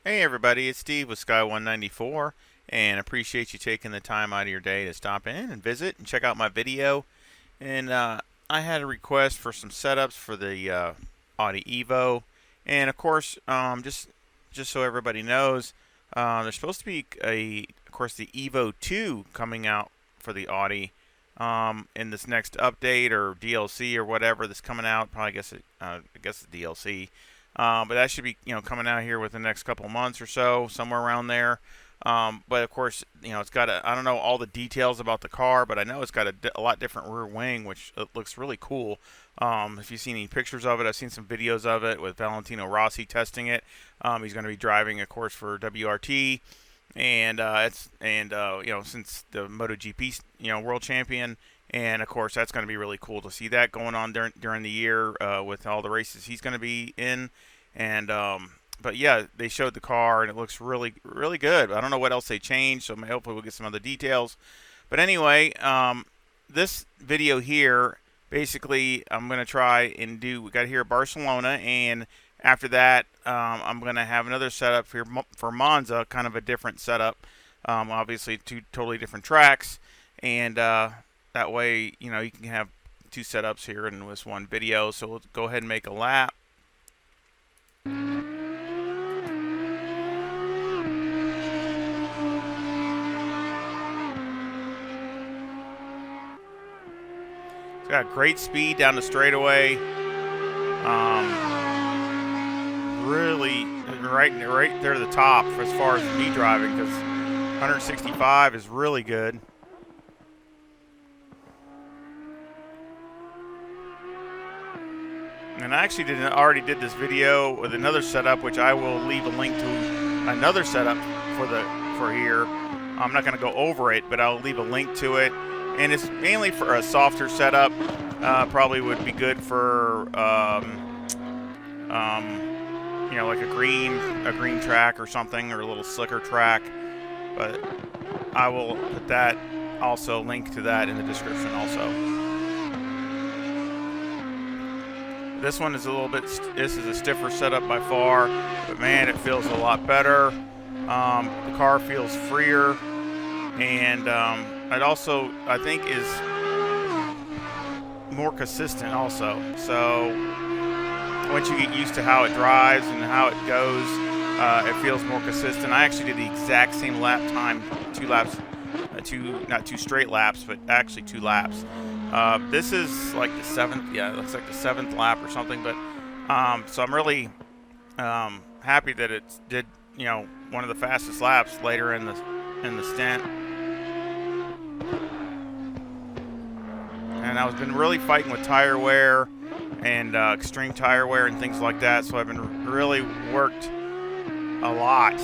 Hey everybody, it's Steve with Sky194, and appreciate you taking the time out of your day to stop in and visit and check out my video. And I had a request for some setups for the Audi EVO, and of course, just so everybody knows, there's supposed to be of course, the EVO 2 coming out for the Audi in this next update or DLC or whatever that's coming out. Probably I guess the DLC. But that should be coming out here within the next couple of months or so, somewhere around there. But of course, it's got I don't know all the details about the car, but I know it's got a lot different rear wing, which looks really cool. If you've seen any pictures of it, I've seen some videos of it with Valentino Rossi testing it. He's going to be driving, of course, for WRT, and since the MotoGP world champion. And of course, that's going to be really cool to see that going on during the year with all the races he's going to be in. And but yeah, they showed the car and it looks really, really good. I don't know what else they changed, so hopefully we'll get some other details. But anyway, this video here, basically, I'm going to try and we got here at Barcelona, and after that, I'm going to have another setup for Monza, kind of a different setup. Obviously, two totally different tracks, and that way, you can have two setups here in this one video. So we'll go ahead and make a lap. It's got great speed down the straightaway. Really right there to the top as far as me driving, because 165 is really good. And I actually already did this video with another setup, which I will leave a link to another setup for here. I'm not going to go over it, but I'll leave a link to it. And it's mainly for a softer setup. Probably would be good for like a green track or something, or a little slicker track. But I will put that also link to that in the description also. This one is this is a stiffer setup by far, but man, it feels a lot better. The car feels freer, and it also, I think, is more consistent also. So once you get used to how it drives and how it goes, it feels more consistent. I actually did the exact same lap time, not two straight laps, but actually 2 laps. This is like the 7th, yeah, it looks like the 7th lap or something, but so I'm really happy that it did, one of the fastest laps later in the stint. And I've been really fighting with tire wear and extreme tire wear and things like that, so I've been really worked a lot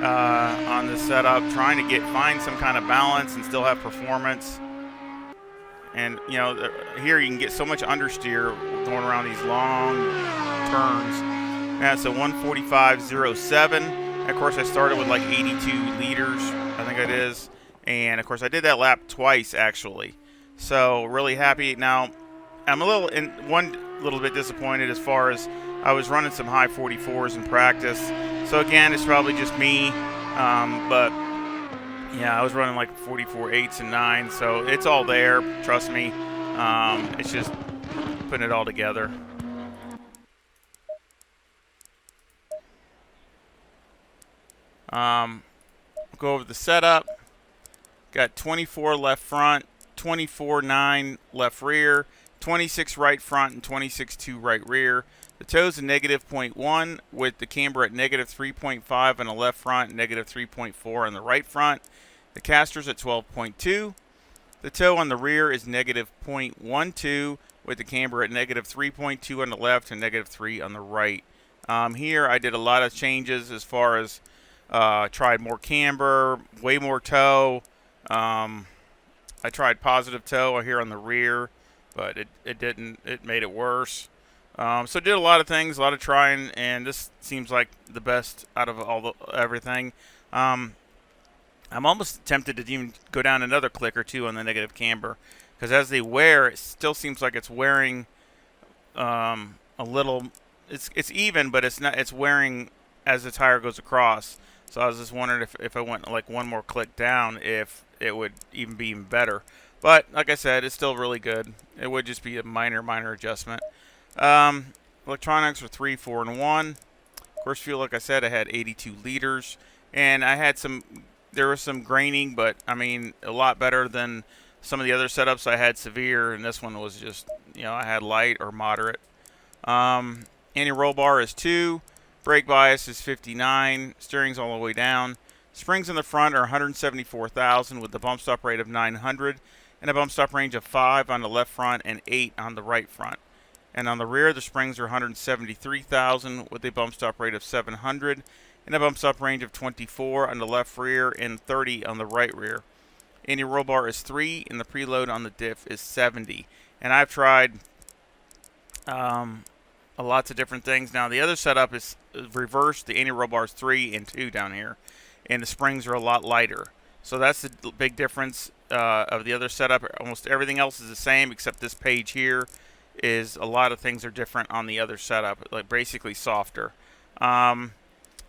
on this setup, trying to find some kind of balance and still have performance. And here you can get so much understeer going around these long turns. That's a 1:45.07. Of course, I started with like 82 liters, I think it is. And of course, I did that lap twice actually. So really happy. Now, I'm one little bit disappointed as far as I was running some high 44s in practice. So again, it's probably just me, but yeah, I was running like 44 8s and 9s, so it's all there. Trust me. It's just putting it all together. Go over the setup. Got 24 left front, 24.9 left rear, 26 right front, and 26.2 right rear. The toe's a -0.1 with the camber at -3.5 on the left front, -3.4 on the right front. The caster's at 12.2. The toe on the rear is -0.12 with the camber at -3.2 on the left and -3 on the right. Here I did a lot of changes as far as tried more camber, way more toe. I tried positive toe here on the rear, but it didn't. It made it worse. So did a lot of things, a lot of trying, and this seems like the best out of everything. I'm almost tempted to even go down another click or two on the negative camber, because as they wear, it still seems like it's wearing a little. It's even, but it's not. It's wearing as the tire goes across. So I was just wondering if I went like one more click down, if it would even be even better. But like I said, it's still really good. It would just be a minor adjustment. Electronics were 3, 4, and 1. Course fuel, like I said, I had 82 liters, and I had there was some graining, but I mean a lot better than some of the other setups. I had severe, and this one was just, I had light or moderate. Anti-roll bar is 2, brake bias is 59, steering's all the way down. Springs in the front are 174,000 with the bump stop rate of 900 and a bump stop range of 5 on the left front and 8 on the right front. And on the rear, the springs are 173,000 with a bump stop rate of 700 and a bump stop range of 24 on the left rear and 30 on the right rear. Anti-roll bar is 3 and the preload on the diff is 70. And I've tried lots of different things. Now the other setup is reversed. The anti-roll bar is 3 and 2 down here, and the springs are a lot lighter. So that's the big difference of the other setup. Almost everything else is the same except this page here is a lot of things are different on the other setup, like basically softer. And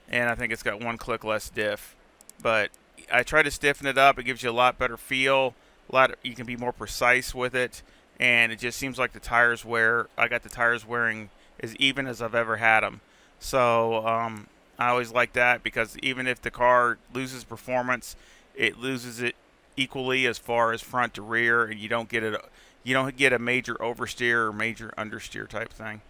I think it's got 1 click less diff. But I try to stiffen it up. It gives you a lot better feel. You can be more precise with it, and it just seems like the tires wear. I got the tires wearing as even as I've ever had them. So I always like that, because even if the car loses performance, it loses it equally as far as front to rear, and you don't get it. You don't get a major oversteer or major understeer type thing.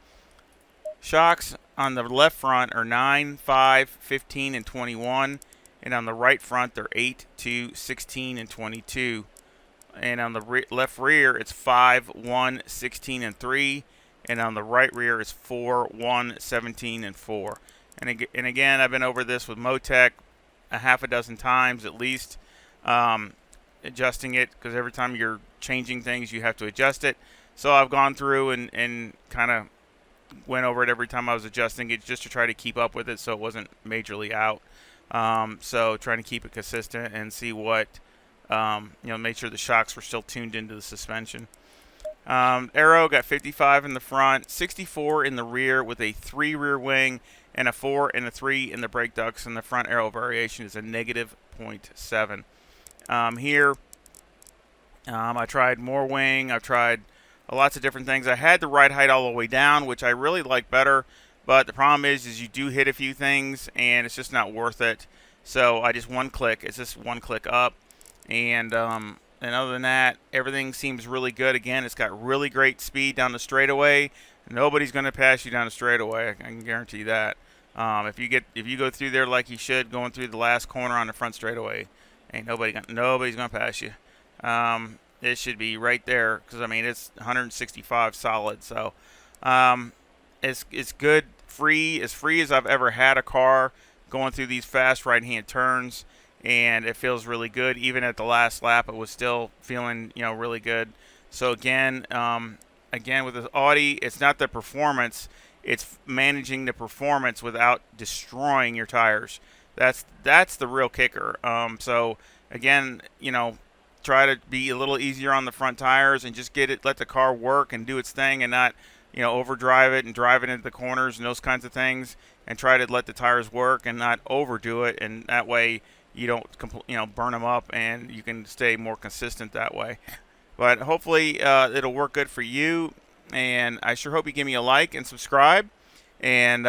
Shocks on the left front are 9, 5, 15, and 21. And on the right front, they're 8, 2, 16, and 22. And on the left rear, it's 5, 1, 16, and 3. And on the right rear, it's 4, 1, 17, and 4. And again, I've been over this with Motec a half a dozen times at least, adjusting it, because every time you're changing things, you have to adjust it. So I've gone through and kind of went over it every time I was adjusting it, just to try to keep up with it so it wasn't majorly out. So trying to keep it consistent and see what, make sure the shocks were still tuned into the suspension. Aero got 55 in the front, 64 in the rear with a 3 rear wing, and a 4 and a 3 in the brake ducts, and the front aero variation is a negative 0.7. Here, I tried more wing. I've tried lots of different things. I had the ride height all the way down, which I really like better, but the problem is you do hit a few things, and it's just not worth it. So I just 1 click. It's just 1 click up, and other than that, everything seems really good. Again, it's got really great speed down the straightaway. Nobody's going to pass you down the straightaway. I can guarantee that. If you go through there like you should, going through the last corner on the front straightaway, ain't nobody's going to pass you. It should be right there, because I mean it's 165 solid. So it's good, as free as I've ever had a car going through these fast right-hand turns. And it feels really good. Even at the last lap, it was still feeling, really good. So again, with the Audi, it's not the performance; it's managing the performance without destroying your tires. That's the real kicker. So again, try to be a little easier on the front tires and just let the car work and do its thing, and not, overdrive it and drive it into the corners and those kinds of things. And try to let the tires work and not overdo it, and that way you don't burn them up, and you can stay more consistent that way. But hopefully it'll work good for you, and I sure hope you give me a like and subscribe, and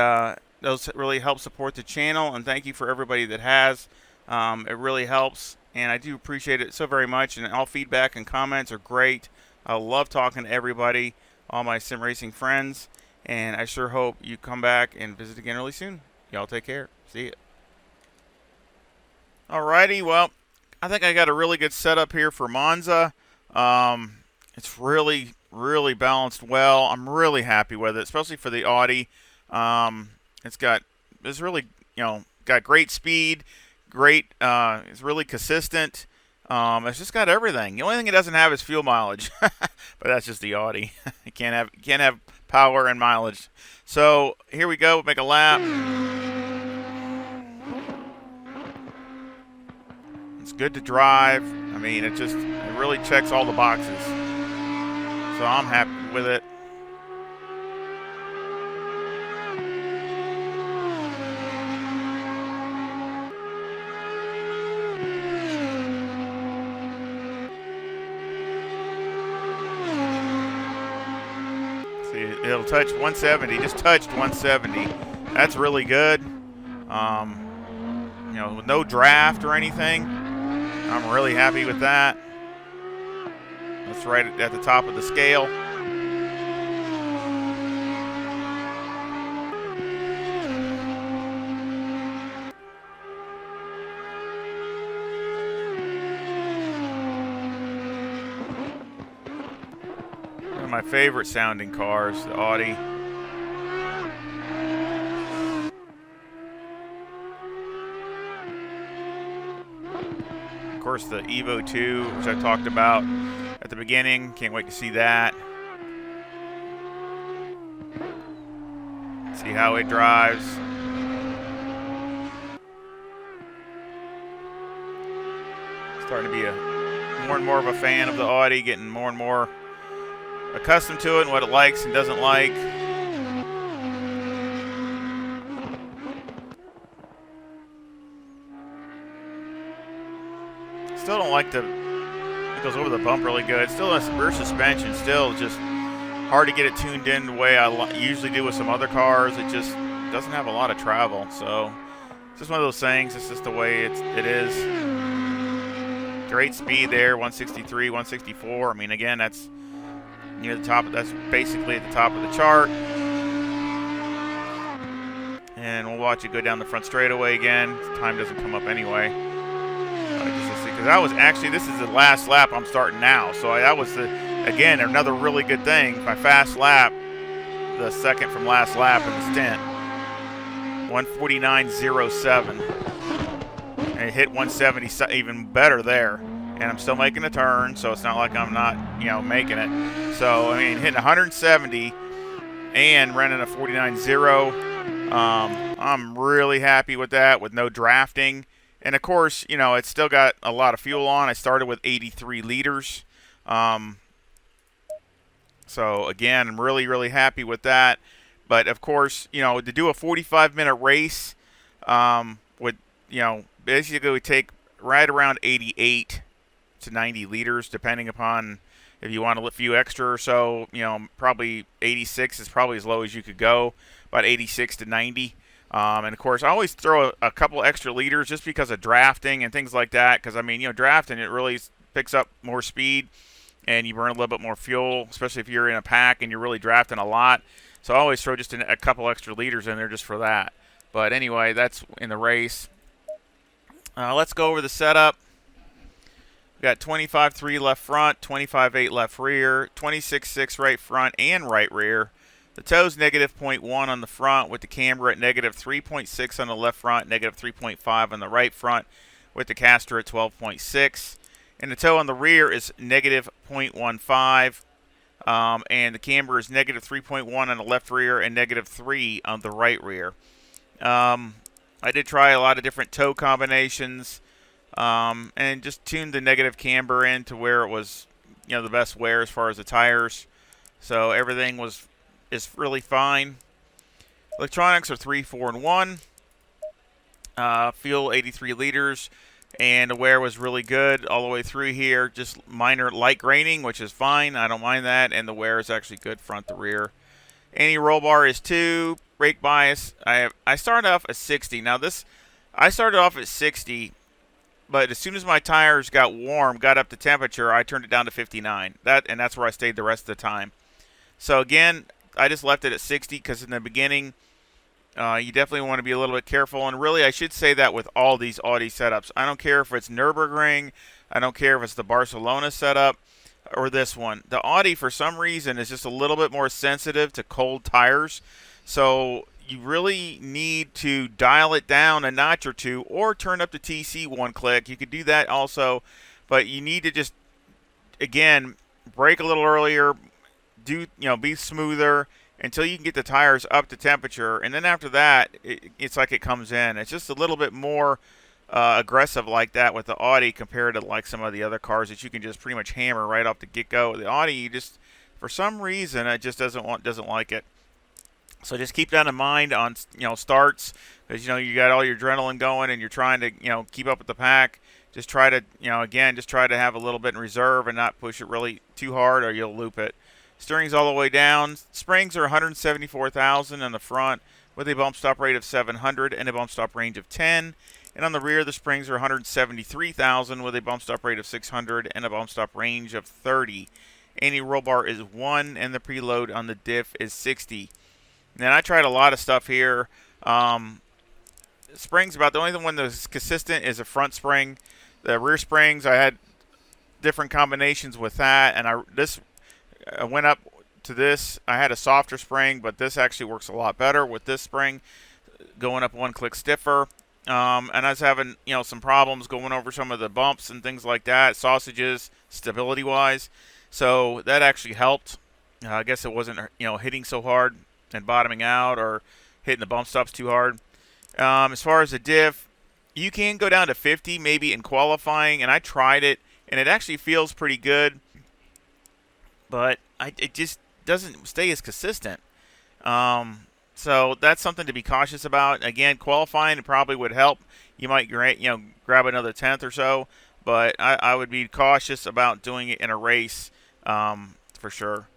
those really help support the channel. And thank you for everybody that has. It really helps, and I do appreciate it so very much. And all feedback and comments are great. I love talking to everybody, all my sim racing friends, and I sure hope you come back and visit again really soon. Y'all take care. See ya. Alrighty, well, I think I got a really good setup here for Monza. It's really, really balanced well. I'm really happy with it, especially for the Audi. It's really, got great speed, it's really consistent. It's just got everything. The only thing it doesn't have is fuel mileage, but that's just the Audi. You can't have power and mileage. So here we go. We'll make a lap. It's good to drive. I mean, it really checks all the boxes. So I'm happy with it. it'll touch 170. Just touched 170. That's really good. You know, with no draft or anything. I'm really happy with that. That's right at the top of the scale. One of my favorite sounding cars, the Audi. Of course, the EVO 2, which I talked about at the beginning. Can't wait to see that. See how it drives. Starting to be more and more of a fan of the Audi, getting more and more accustomed to it and what it likes and doesn't like. Still don't like it goes over the bump really good. Still a rear suspension, still just hard to get it tuned in the way I usually do with some other cars. It just doesn't have a lot of travel. So it's just one of those things. It's just the way it is. Great speed there, 163, 164. I mean, again, that's near the top. That's basically at the top of the chart. And we'll watch it go down the front straightaway again. Time doesn't come up anyway. Because I was actually, this is the last lap I'm starting now. So that was, again, another really good thing. My fast lap, the second from last lap in the stint. 149.07. And it hit 170, even better there. And I'm still making a turn, so it's not like I'm not, making it. So, I mean, hitting 170 and running a 49.0. I'm really happy with that, with no drafting. And, of course, it's still got a lot of fuel on. I started with 83 liters. So, again, I'm really, really happy with that. But, of course, to do a 45-minute race would, basically would take right around 88 to 90 liters, depending upon if you want a few extra or so. Probably 86 is probably as low as you could go, about 86 to 90. And, of course, I always throw a couple extra liters just because of drafting and things like that. Because, I mean, drafting, it really picks up more speed and you burn a little bit more fuel, especially if you're in a pack and you're really drafting a lot. So I always throw just a couple extra liters in there just for that. But anyway, that's in the race. Let's go over the setup. We've got 25.3 left front, 25.8 left rear, 26.6 right front and right rear. The toe's negative 0.1 on the front with the camber at negative 3.6 on the left front, negative 3.5 on the right front with the caster at 12.6. And the toe on the rear is negative 0.15. And the camber is negative 3.1 on the left rear and negative 3 on the right rear. I did try a lot of different toe combinations and just tuned the negative camber in to where it was, the best wear as far as the tires. So everything is really fine. Electronics are 3, 4, and 1. Fuel 83 liters. And the wear was really good all the way through here. Just minor light graining, which is fine. I don't mind that. And the wear is actually good front to rear. Anti-roll bar is 2. Brake bias, I started off at 60. Now I started off at 60, but as soon as my tires got warm, got up to temperature, I turned it down to 59. And that's where I stayed the rest of the time. So again, I just left it at 60 because in the beginning, you definitely want to be a little bit careful. And really, I should say that with all these Audi setups. I don't care if it's Nürburgring. I don't care if it's the Barcelona setup or this one. The Audi, for some reason, is just a little bit more sensitive to cold tires. So you really need to dial it down a notch or two or turn up the TC one click. You could do that also, but you need to just, again, brake a little earlier, be smoother until you can get the tires up to temperature. And then after that, it's like it comes in. It's just a little bit more aggressive like that with the Audi compared to like some of the other cars that you can just pretty much hammer right off the get-go. The Audi, you just, for some reason, it just doesn't like it. So just keep that in mind on starts, because you got all your adrenaline going and you're trying to keep up with the pack. Just try to just try to have a little bit in reserve and not push it really too hard or you'll loop it. Steering's all the way down. Springs are 174,000 on the front with a bump stop rate of 700 and a bump stop range of 10. And on the rear, the springs are 173,000 with a bump stop rate of 600 and a bump stop range of 30. Anti-roll bar is 1 and the preload on the diff is 60. And I tried a lot of stuff here. Springs, about the only one that's consistent is a front spring. The rear springs, I had different combinations with that, and I went up to this. I had a softer spring, but this actually works a lot better with this spring, going up one click stiffer. And I was having some problems going over some of the bumps and things like that, sausages, stability-wise. So that actually helped. I guess it wasn't hitting so hard and bottoming out or hitting the bump stops too hard. As far as the diff, you can go down to 50 maybe in qualifying, and I tried it, and it actually feels pretty good, but it just doesn't stay as consistent. So that's something to be cautious about. Again, qualifying probably would help. You might grab another tenth or so, but I would be cautious about doing it in a race for sure.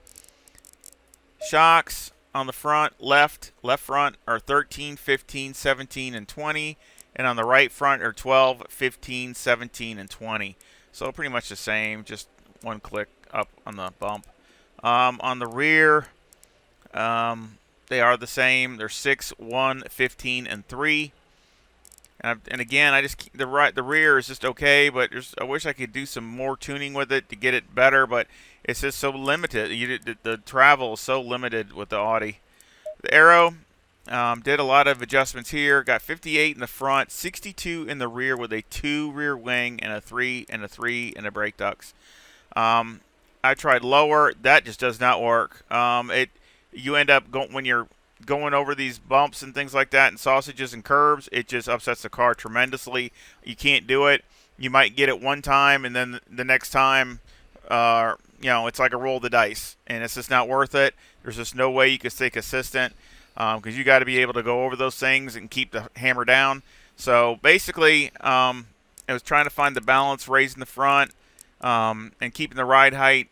Shocks on the front, left front are 13, 15, 17, and 20. And on the right front are 12, 15, 17, and 20. So pretty much the same, just one click up on the bump. On the rear, they are the same. They're 6, 1, 15, and 3. And again, the rear is just okay, but I wish I could do some more tuning with it to get it better, but it's just so limited. The travel is so limited with the Audi. The aero, did a lot of adjustments here. Got 58 in the front, 62 in the rear with a 2 rear wing and a 3 and a 3 and a brake ducts. I tried lower. That just does not work. You end up when you're going over these bumps and things like that and sausages and curbs, it just upsets the car tremendously. You can't do it. You might get it one time, and then the next time, it's like a roll of the dice, and it's just not worth it. There's just no way you can stay consistent because you got to be able to go over those things and keep the hammer down. So basically, I was trying to find the balance, raising the front and keeping the ride height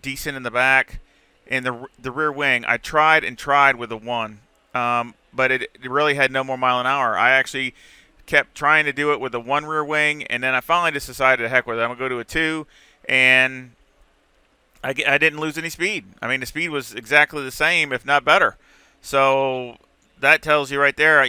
decent in the back. And the rear wing, I tried and tried with a 1, but it really had no more mile an hour. I actually kept trying to do it with a 1 rear wing, and then I finally just decided, heck with it, I'm going to go to a 2, and I didn't lose any speed. I mean, the speed was exactly the same, if not better. So that tells you right there,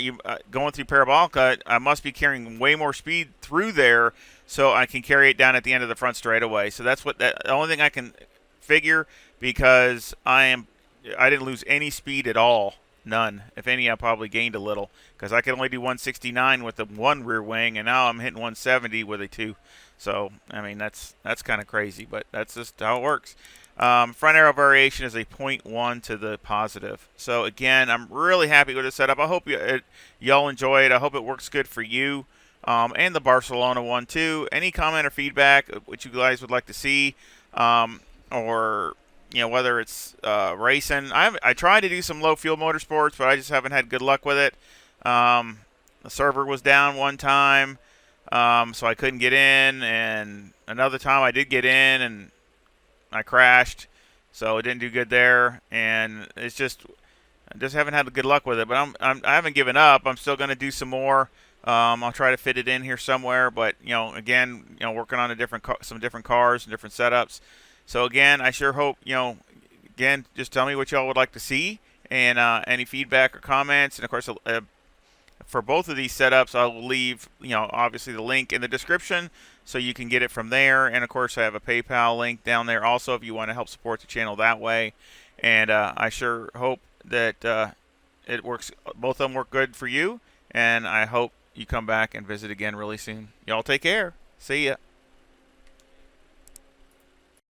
going through Parabolica, I must be carrying way more speed through there so I can carry it down at the end of the front straightaway. So that's the only thing I can figure, because I didn't lose any speed at all, none. If any, I probably gained a little, because I could only do 169 with the 1 rear wing, and now I'm hitting 170 with a 2. So I mean, that's kind of crazy, but that's just how it works. Front aero variation is a 0.1 to the positive. So again, I'm really happy with the setup. I hope y'all enjoy it. I hope it works good for you, and the Barcelona one too. Any comment or feedback which you guys would like to see, or whether it's racing. I tried to do some low fuel motorsports, but I just haven't had good luck with it. The server was down one time, so I couldn't get in, and another time I did get in and I crashed, so it didn't do good there. And I just haven't had good luck with it. But I haven't given up. I'm still going to do some more. I'll try to fit it in here somewhere. But again, working on some different cars and different setups. So again, I sure hope, again, just tell me what y'all would like to see, and any feedback or comments. And of course, for both of these setups, I will leave, obviously the link in the description so you can get it from there. And of course, I have a PayPal link down there also if you want to help support the channel that way. And I sure hope that it works. Both of them work good for you. And I hope you come back and visit again really soon. Y'all take care. See ya.